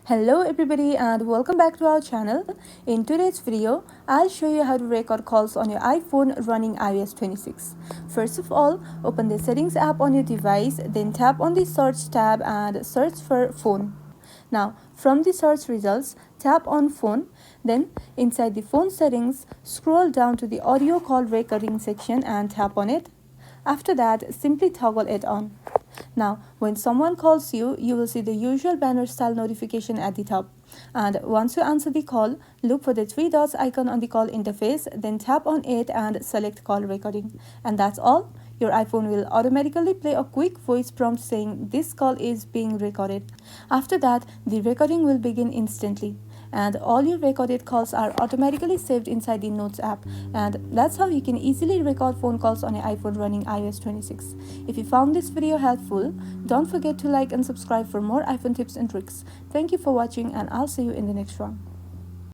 Hello everybody and welcome back to our channel. In today's video, I'll show you how to record calls on your iPhone running iOS 26. First of all, open the settings app on your device, then tap on the search tab and search for phone. Now, from the search results, tap on phone, then inside the phone settings, scroll down to the audio call recording section and tap on it. After that, simply toggle it on. Now, when someone calls you, you will see the usual banner style notification at the top. And once you answer the call, look for the three dots icon on the call interface, then tap on it and select call recording. And that's all. Your iPhone will automatically play a quick voice prompt saying this call is being recorded. After that, the recording will begin instantly. And all your recorded calls are automatically saved inside the Notes app. And that's how you can easily record phone calls on your iPhone running iOS 26. If you found this video helpful, don't forget to like and subscribe for more iPhone tips and tricks. Thank you for watching and I'll see you in the next one.